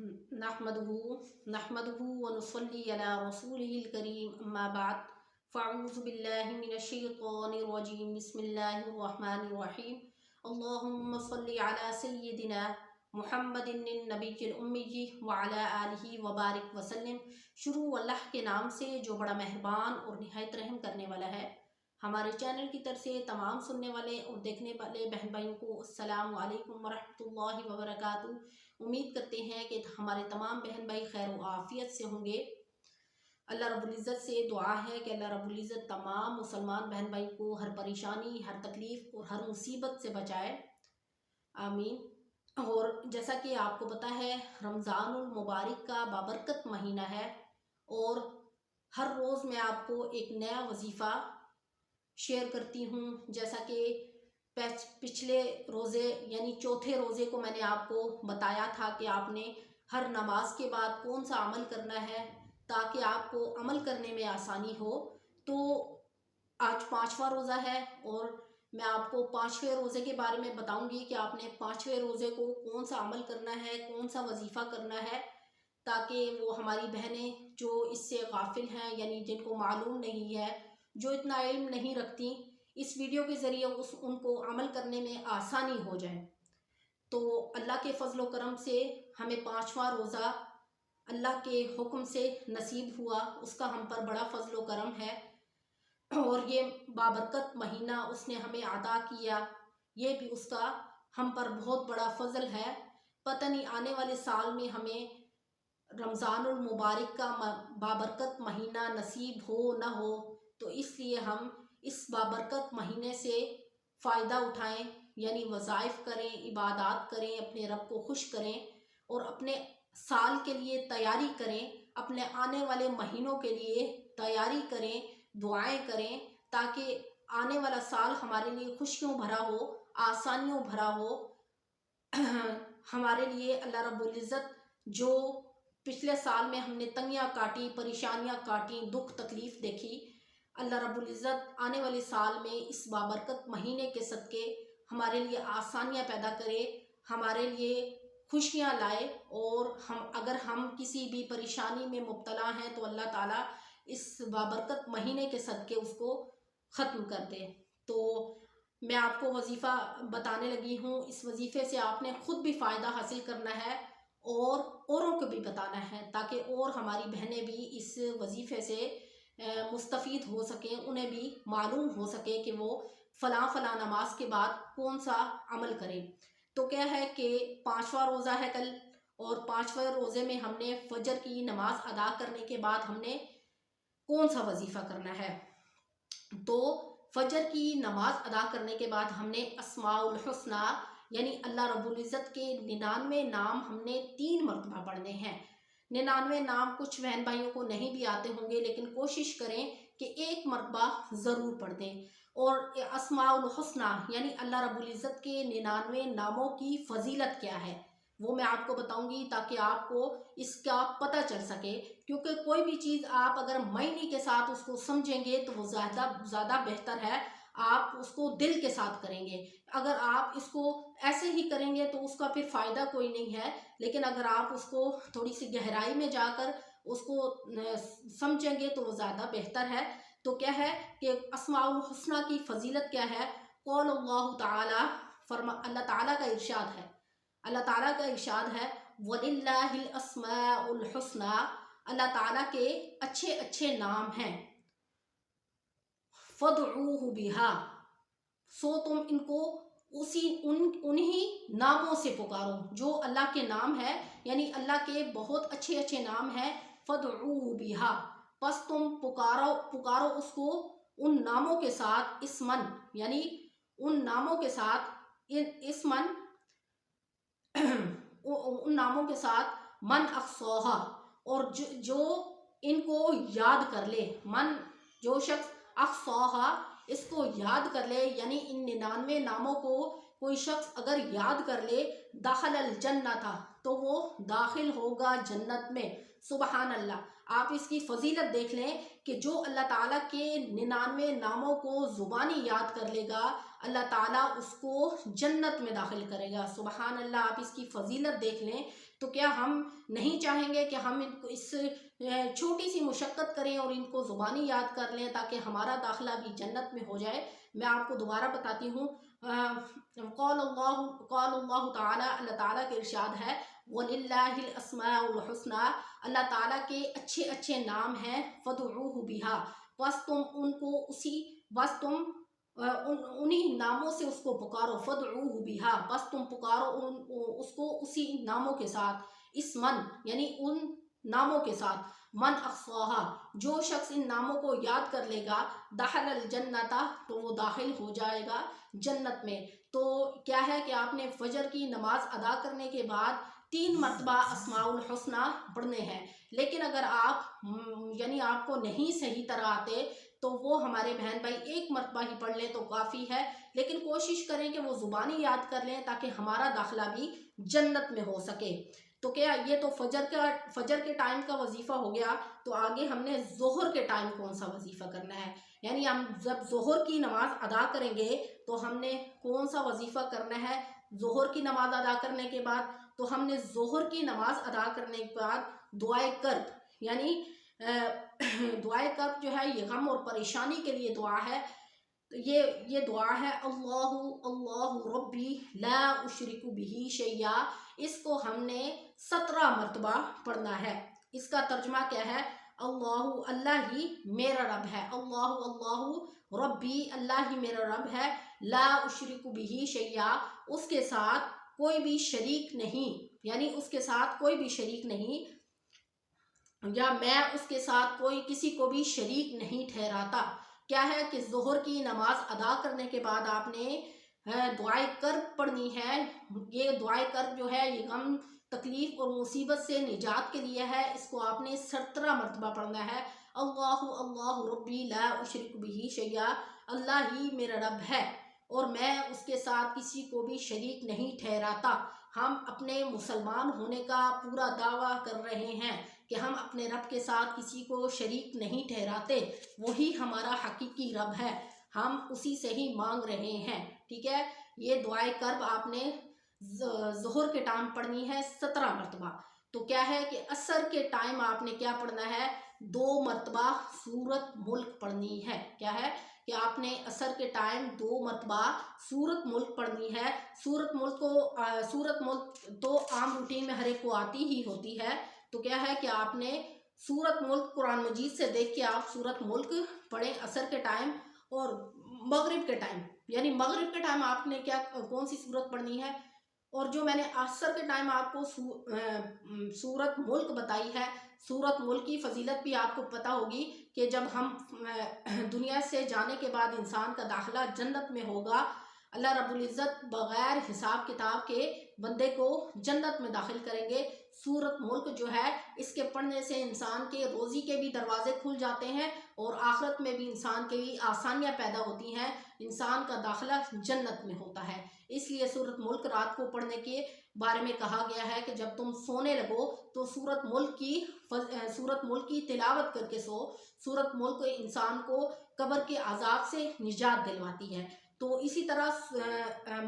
नहमदुहु व नुसल्ली अला रसूलिहिल करीम अम्मा बाद फ़अऊज़ु बिल्लाहि मिनश्शैतानिर रजीम बिस्मिल्लाहिर रहमानिर रहीम अल्लाहुम्मा सल्लि अला सय्यिदिना मुहम्मदिन नबिय्यिल उम्मी व अला आलिहि व बारिक वसल्लम। शुरू अल्लाह के नाम से जो बड़ा मेहरबान और निहायत रहम करने वाला है। हमारे चैनल की तरफ से तमाम सुनने वाले और देखने वाले बहन भाइयों को अस्सलामु अलैकुम वरहमतुल्लाहि व बरकातुहू। उम्मीद करते हैं कि हमारे तमाम बहन भाई खैर व आफियत से होंगे। अल्लाह रब्बुल इज़्ज़त से दुआ है कि अल्लाह रब्बुल इज़्ज़त तमाम मुसलमान बहन भाई को हर परेशानी, हर तकलीफ़ और हर मुसीबत से बचाए, आमीन। और जैसा कि आपको पता है, रमज़ानुल मुबारक का बाबरकत महीना है और हर रोज़ मैं आपको एक नया वजीफ़ा शेयर करती हूँ। जैसा कि पिछले रोज़े यानी चौथे रोज़े को मैंने आपको बताया था कि आपने हर नमाज के बाद कौन सा अमल करना है ताकि आपको अमल करने में आसानी हो। तो आज 5वां रोज़ा है और मैं आपको 5वें रोज़े के बारे में बताऊंगी कि आपने 5वें रोज़े को कौन सा अमल करना है, कौन सा वजीफ़ा करना है, ताकि वो हमारी बहनें जो इससे गाफिल हैं यानी जिनको मालूम नहीं है, जो इतना इल्म नहीं रखती, इस वीडियो के ज़रिए उनको अमल करने में आसानी हो जाए। तो अल्लाह के फ़ज़ल व करम से हमें 5वां रोज़ा अल्लाह के हुक्म से नसीब हुआ, उसका हम पर बड़ा फ़ज़ल व करम है। और ये बाबरकत महीना उसने हमें अता किया, ये भी उसका हम पर बहुत बड़ा फ़ज़ल है। पता नहीं आने वाले साल में हमें रमज़ानुल मुबारक का बाबरकत महीना नसीब हो ना हो, तो इसलिए हम इस बाबरकत महीने से फ़ायदा उठाएं, यानी वज़ाइफ करें, इबादत करें, अपने रब को खुश करें और अपने साल के लिए तैयारी करें, अपने आने वाले महीनों के लिए तैयारी करें, दुआएं करें, ताकि आने वाला साल हमारे लिए खुशियों भरा हो, आसानियों भरा हो। हमारे लिए अल्लाह रब्बुल इज़्ज़त जो पिछले साल में हमने तंगियाँ काटी, परेशानियाँ काटी, दुख तकलीफ़ देखी, अल्लाह रब्बुल इज़्ज़त आने वाले साल में इस बाबरकत महीने के सदके हमारे लिए आसानियाँ पैदा करे, हमारे लिए खुशियाँ लाए। और अगर हम किसी भी परेशानी में मुब्तला हैं तो अल्लाह ताला इस बाबरकत महीने के सदके उसको ख़त्म कर दे। तो मैं आपको वजीफ़ा बताने लगी हूँ। इस वजीफ़े से आपने ख़ुद भी फ़ायदा हासिल करना है और औरों को भी बताना है, ताकि और हमारी बहनें भी इस वजीफ़े से मुस्तफ़ीद हो सकें, उन्हें भी मालूम हो सके कि वो फ़लाँ नमाज के बाद कौन सा अमल करें। तो क्या है कि 5वां रोज़ा है कल, और 5वें रोज़े में हमने फ़जर की नमाज अदा करने के बाद हमने कौन सा वजीफ़ा करना है। तो फ़जर की नमाज अदा करने के बाद हमने अस्माउल हुस्ना यानी अल्लाह रब्बुल इज़्ज़त के 99 नाम हमने 3 मरतबा पढ़ने हैं। 99 नाम कुछ बहन भाइयों को नहीं भी आते होंगे, लेकिन कोशिश करें कि 1 मरतबा ज़रूर पढ़ दें। और अस्माउल हुस्ना यानी अल्लाह रब्बुल इज़्ज़त के 99 नामों की फ़जीलत क्या है वो मैं आपको बताऊंगी, ताकि आपको इसका पता चल सके। क्योंकि कोई भी चीज़ आप अगर मायने के साथ उसको समझेंगे तो वो ज़्यादा बेहतर है, आप उसको दिल के साथ करेंगे। अगर आप इसको ऐसे ही करेंगे तो उसका फिर फ़ायदा कोई नहीं है, लेकिन अगर आप उसको थोड़ी सी गहराई में जाकर उसको समझेंगे तो वो ज़्यादा बेहतर है। तो क्या है कि अस्माउल हुस्ना की फ़जीलत क्या है। क़ौल अल्लाह ताला, अल्लाह ताला का इरशाद है, अल्लाह ताला का इरशाद है वलिल्लाहिल अस्माउल हुस्ना, अल्लाह ताला के अच्छे अच्छे नाम हैं, फदऊहु बिहा, सो तुम इनको उन्हीं नामों से पुकारो जो अल्लाह के नाम है, यानी अल्लाह के बहुत अच्छे अच्छे नाम हैं। फदऊहु बिहा, बस तुम पुकारो उसको उन नामों के साथ, इसमन यानी उन नामों के साथ, इसमन उन नामों के साथ, मन अक्सोहा, और जो इनको याद कर ले, मन जो शख्स अक्सोहा इसको याद कर ले, यानी इन 99 नामों को कोई शख्स अगर याद कर ले, दाखिल अल जन्नत, तो वो दाखिल होगा जन्नत में। सुबहान अल्लाह। आप इसकी फ़जीलत देख लें कि जो अल्लाह ताला के 99 नामों को ज़ुबानी याद कर लेगा, अल्लाह ताला उसको जन्नत में दाखिल करेगा। सुबहान अल्लाह। आप इसकी फ़जीलत देख लें तो क्या हम नहीं चाहेंगे कि हम इनको इस छोटी सी मुशक्क़त करें और इनको ज़ुबानी याद कर लें ताकि हमारा दाखिला भी जन्नत में हो जाए। मैं आपको दोबारा बताती हूँ। क़ालल्लाहु ताला, अल्लाह ताला के इरशाद है, वलिल्लाहिल अस्माउल हुस्ना, अल्लाह ताला के अच्छे अच्छे नाम हैं, फदऊहु बिहा, बस तुम उनको उसी बस तुम उन्हीं नामों से उसको पुकारो, फदऊहु बिहा, बस तुम पुकारो उसको उसी नामों के साथ, इसमन यानी उन नामों के साथ, मन अहसाहा, जो शख्स इन नामों को याद कर लेगा, दखलल जन्नता, तो वो दाखिल हो जाएगा जन्नत में। तो क्या है कि आपने फजर की नमाज अदा करने के बाद 3 मरतबा अस्माउल हुस्ना पढ़ने हैं। लेकिन अगर आप यानी आपको नहीं सही तरह आते तो वो हमारे बहन भाई 1 मरतबा ही पढ़ लें तो काफ़ी है, लेकिन कोशिश करें कि वो ज़ुबानी याद कर लें ताकि हमारा दाखिला भी जन्नत में हो सके। तो क्या ये तो फजर के टाइम का वजीफ़ा हो गया। तो आगे हमने ज़ोहर के टाइम कौन सा वजीफ़ा करना है, यानी हम जब ज़ोहर की नमाज अदा करेंगे तो हमने कौन सा वजीफ़ा करना है। ज़ोहर की नमाज अदा करने के बाद तो हमने ज़ोहर की नमाज अदा करने के बाद दुआए कर्ब, यानी दुआए कर्ब जो है ये गम और परेशानी के लिए दुआ है। तो ये दुआ है, अल्लाहु अल्लाहु रब्बी ला उशरिकु बिही शैया। इसको हमने 17 मरतबा पढ़ना है। इसका तर्जुमा क्या है, अल्लाहु, अल्लाह ही मेरा रब है, अल्लाहु अल्लाहु रब्बी, अल्लाह ही मेरा रब है, ला उशरिकु बिही शैया, उसके साथ कोई भी शरीक नहीं, यानी उसके साथ कोई भी शरीक नहीं, या मैं उसके साथ कोई किसी को भी शरीक नहीं ठहराता। क्या है कि ज़ोहर की नमाज अदा करने के बाद आपने दुआए कर्ब पढ़नी है। ये दुआए कर्ब जो है ये गम, तकलीफ़ और मुसीबत से निजात के लिए है। इसको आपने 17 मरतबा पढ़ना है। अल्लाहु अल्लाहु रब्बी ला उशरिकु बिही शैया, अल्लाह ही मेरा रब है और मैं उसके साथ किसी को भी शरीक नहीं ठहराता। हम अपने मुसलमान होने का पूरा दावा कर रहे हैं कि हम अपने रब के साथ किसी को शरीक नहीं ठहराते, वही हमारा हकीकी रब है, हम उसी से ही मांग रहे हैं। ठीक है, ये दुआए कर्ब आपने ज़ोहर के टाइम पढ़नी है 17 मरतबा। तो क्या है कि असर के टाइम आपने क्या पढ़ना है, 2 मरतबा सूरत मुल्क पढ़नी है। क्या है कि आपने असर के टाइम 2 मरतबा सूरत मुल्क पढ़नी है। सूरत मुल्क तो आम रूटीन में हर एक को आती ही होती है। तो क्या है कि आपने सूरत मुल्क कुरान मजीद से देख के आप सूरत मुल्क पढ़ें असर के टाइम। और मगरिब के टाइम, यानी मगरिब के टाइम आपने कौन सी सूरत पढ़नी है। और जो मैंने असर के टाइम आपको सूरत मुल्क बताई है, सूरत मुल्क की फजीलत भी आपको पता होगी कि जब हम दुनिया से जाने के बाद इंसान का दाखिला जन्नत में होगा, अल्लाह रब्बुल इज़्ज़त बग़ैर हिसाब किताब के बंदे को जन्नत में दाखिल करेंगे। सूरत मुल्क जो है इसके पढ़ने से इंसान के रोज़ी के भी दरवाज़े खुल जाते हैं और आखिरत में भी इंसान के लिए आसानियाँ पैदा होती हैं, इंसान का दाखिला जन्नत में होता है। इसलिए सूरत मुल्क रात को पढ़ने के बारे में कहा गया है कि जब तुम सोने लगो तो सूरत मुल्क की तिलावत करके सो। सूरत मुल्क इंसान को कब्र के अजाब से निजात दिलवाती है। तो इसी तरह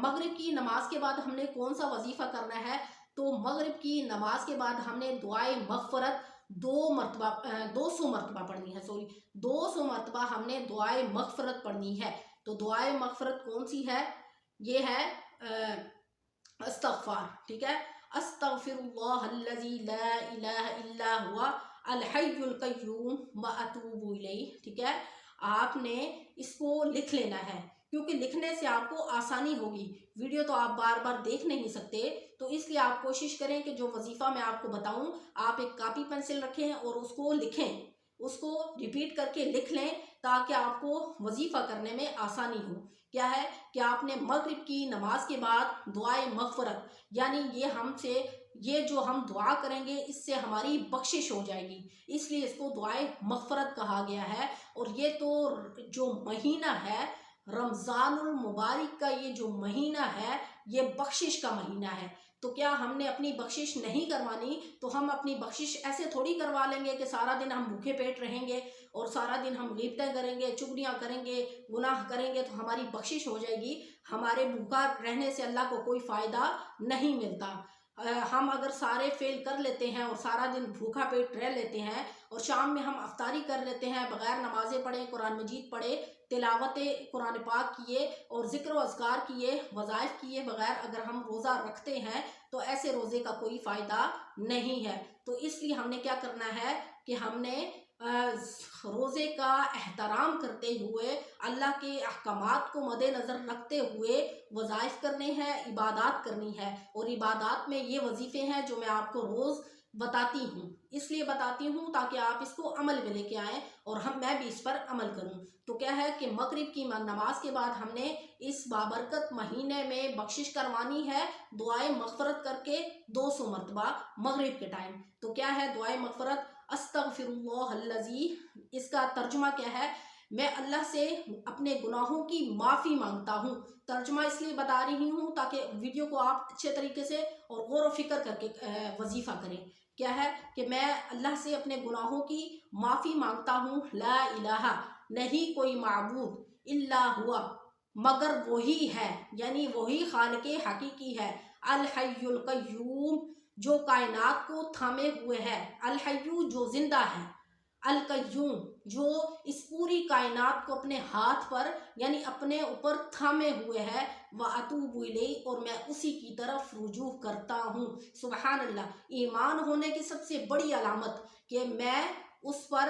मगरिब की नमाज के बाद हमने कौन सा वजीफ़ा करना है, तो मगरिब की नमाज के बाद हमने दुआए मग़फ़रत 200 मरतबा पढ़नी है। 200 मरतबा हमने दुआए मग़फ़रत पढ़नी है। तो दुआए मग़फ़रत कौन सी है, ये है अस्तग़फ़ार। ठीक है, अस्तग़फ़िरुल्लाहल्लज़ी ला इलाहा इल्ला हुवा अल हय्युल क़य्यूम व अतूबु इलैहि। ठीक है, आपने इसको लिख लेना है क्योंकि लिखने से आपको आसानी होगी। वीडियो तो आप बार बार देख नहीं सकते, तो इसलिए आप कोशिश करें कि जो वजीफ़ा मैं आपको बताऊं आप एक कापी पेंसिल रखें और उसको लिखें, उसको रिपीट करके लिख लें ताकि आपको वजीफ़ा करने में आसानी हो। क्या है कि आपने मगरिब की नमाज के बाद दुआए मग़फ़रत, यानी ये जो हम दुआ करेंगे इससे हमारी बख्शिश हो जाएगी, इसलिए इसको दुआए मग़फ़रत कहा गया है। और ये तो जो महीना है रमज़ानुल मुबारक का, ये जो महीना है ये बख्शिश का महीना है। तो क्या हमने अपनी बख्शिश नहीं करवानी, तो हम अपनी बख्शिश ऐसे थोड़ी करवा लेंगे कि सारा दिन हम भूखे पेट रहेंगे और सारा दिन हम ग़ीबतें करेंगे, चुगलियाँ करेंगे, गुनाह करेंगे तो हमारी बख्शिश हो जाएगी। हमारे भूखा रहने से अल्लाह को कोई फ़ायदा नहीं मिलता। ہم اگر سارے فیل کر لیتے ہیں اور سارا دن بھوکا پیٹ رہ لیتے ہیں اور شام میں ہم افطاری کر لیتے ہیں بغیر نمازیں پڑھے، قرآن مجید پڑھے، تلاوت قرآن پاک کیے اور ذکر و اذکار کیے، وظائف کیے بغیر اگر ہم روزہ رکھتے ہیں تو ایسے روزے کا کوئی فائدہ نہیں ہے۔ تو اس لیے ہم نے کیا کرنا ہے کہ ہم نے روزے کا احترام کرتے ہوئے، اللہ کے احکامات کو مد نظر رکھتے ہوئے وظائف کرنے ہیں، عبادات کرنی ہے، اور عبادات میں یہ وظیفے ہیں جو میں آپ کو روز بتاتی ہوں، اس لیے بتاتی ہوں تاکہ آپ اس کو عمل میں لے کے آئیں اور میں بھی اس پر عمل کروں۔ تو کیا ہے کہ مغرب کی نماز کے بعد ہم نے اس بابرکت مہینے میں بخشش کروانی ہے، دعائے مغفرت کر کے 200 مرتبہ مغرب کے ٹائم۔ تو کیا ہے دعائے مغفرت؟ استغفر اللہ الذی، اس کا ترجمہ کیا ہے؟ میں اللہ سے اپنے گناہوں کی معافی مانگتا ہوں۔ ترجمہ اس لیے بتا رہی ہوں تاکہ ویڈیو کو آپ اچھے طریقے سے اور غور و فکر کر کے وظیفہ کریں۔ کیا ہے کہ میں اللہ سے اپنے گناہوں کی معافی مانگتا ہوں۔ لا الہ، نہیں کوئی معبود، الا ہوا، مگر وہی ہے، یعنی وہی خالق حقیقی ہے، الحی القیوم، جو کائنات کو تھامے ہوئے ہے، الحی جو زندہ ہے، القیوم جو اس پوری کائنات کو اپنے ہاتھ پر یعنی اپنے اوپر تھامے ہوئے ہے، وَأَتُوبُ إِلَيْهِ، اور میں اسی کی طرف رجوع کرتا ہوں۔ سبحان اللہ۔ ایمان ہونے کی سب سے بڑی علامت کہ میں اس پر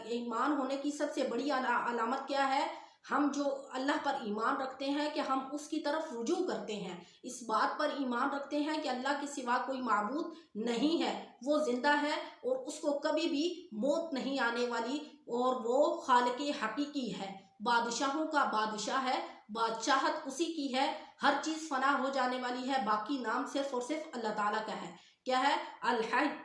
ایمان ہونے کی سب سے بڑی علامت کیا ہے؟ ہم جو اللہ پر ایمان رکھتے ہیں کہ ہم اس کی طرف رجوع کرتے ہیں، اس بات پر ایمان رکھتے ہیں کہ اللہ کے سوا کوئی معبود نہیں ہے، وہ زندہ ہے اور اس کو کبھی بھی موت نہیں آنے والی، اور وہ خالق حقیقی ہے، بادشاہوں کا بادشاہ ہے، بادشاہت اسی کی ہے، ہر چیز فنا ہو جانے والی ہے، باقی نام صرف اور صرف اللہ تعالیٰ کا ہے۔ کیا ہے؟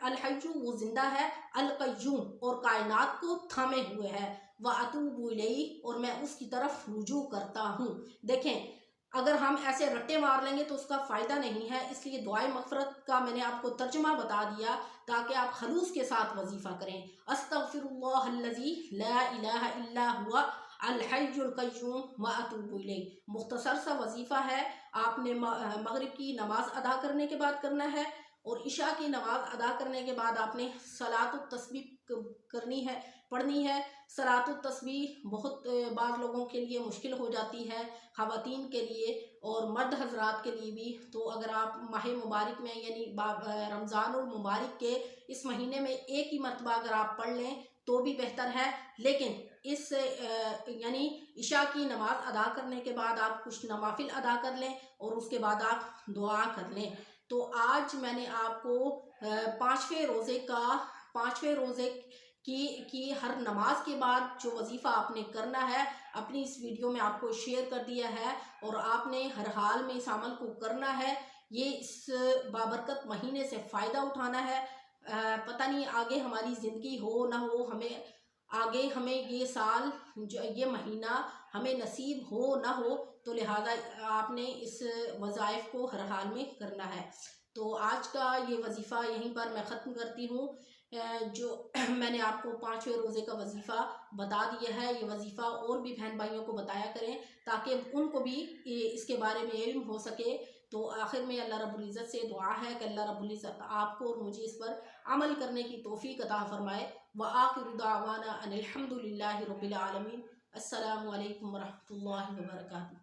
الحی وہ زندہ ہے، القیوم اور کائنات کو تھامے ہوئے ہے، وَأَتُوبُ إِلَيْهِ، اور میں اس کی طرف رجوع کرتا ہوں۔ دیکھیں اگر ہم ایسے رٹے مار لیں گے تو اس کا فائدہ نہیں ہے، اس لیے دعائے مغفرت کا میں نے آپ کو ترجمہ بتا دیا تاکہ آپ خلوص کے ساتھ وظیفہ کریں۔ استغفر اللہ الذی لا الہ الا ہوا الحی القیوم واتوب الیہ، مختصر سا وظیفہ ہے، آپ نے مغرب کی نماز ادا کرنے کے بعد کرنا ہے، اور عشاء کی نماز ادا کرنے کے بعد آپ نے صلاۃ التسبیح کرنی ہے، پڑھنی ہے۔ صلاۃ التسبیح بہت بعض لوگوں کے لیے مشکل ہو جاتی ہے، خواتین کے لیے اور مرد حضرات کے لیے بھی، تو اگر آپ ماہ مبارک میں یعنی رمضان المبارک کے اس مہینے میں ایک ہی مرتبہ اگر آپ پڑھ لیں تو بھی بہتر ہے، لیکن اس یعنی عشاء کی نماز ادا کرنے کے بعد آپ کچھ نوافل ادا کر لیں اور اس کے بعد آپ دعا کر لیں۔ تو آج میں نے آپ کو پانچویں روزے کی ہر نماز کے بعد جو وظیفہ آپ نے کرنا ہے اپنی اس ویڈیو میں آپ کو شیئر کر دیا ہے، اور آپ نے ہر حال میں اس عمل کو کرنا ہے، یہ اس بابرکت مہینے سے فائدہ اٹھانا ہے۔ پتہ نہیں آگے ہماری زندگی ہو نہ ہو، آگے ہمیں یہ سال یہ مہینہ ہمیں نصیب ہو نہ ہو، تو لہٰذا آپ نے اس وظائف کو ہر حال میں کرنا ہے۔ تو آج کا یہ وظیفہ یہیں پر میں ختم کرتی ہوں، جو میں نے آپ کو پانچویں روزے کا وظیفہ بتا دیا ہے، یہ وظیفہ اور بھی بہن بھائیوں کو بتایا کریں تاکہ ان کو بھی اس کے بارے میں علم ہو سکے۔ تو آخر میں اللہ رب العزت سے دعا ہے کہ اللہ رب العزت آپ کو اور مجھے اس پر عمل کرنے کی توفیق عطا فرمائے۔ وآخر دعوانا ان الحمد للہ رب العالمین۔ السلام علیکم ورحمۃ اللہ وبرکاتہ۔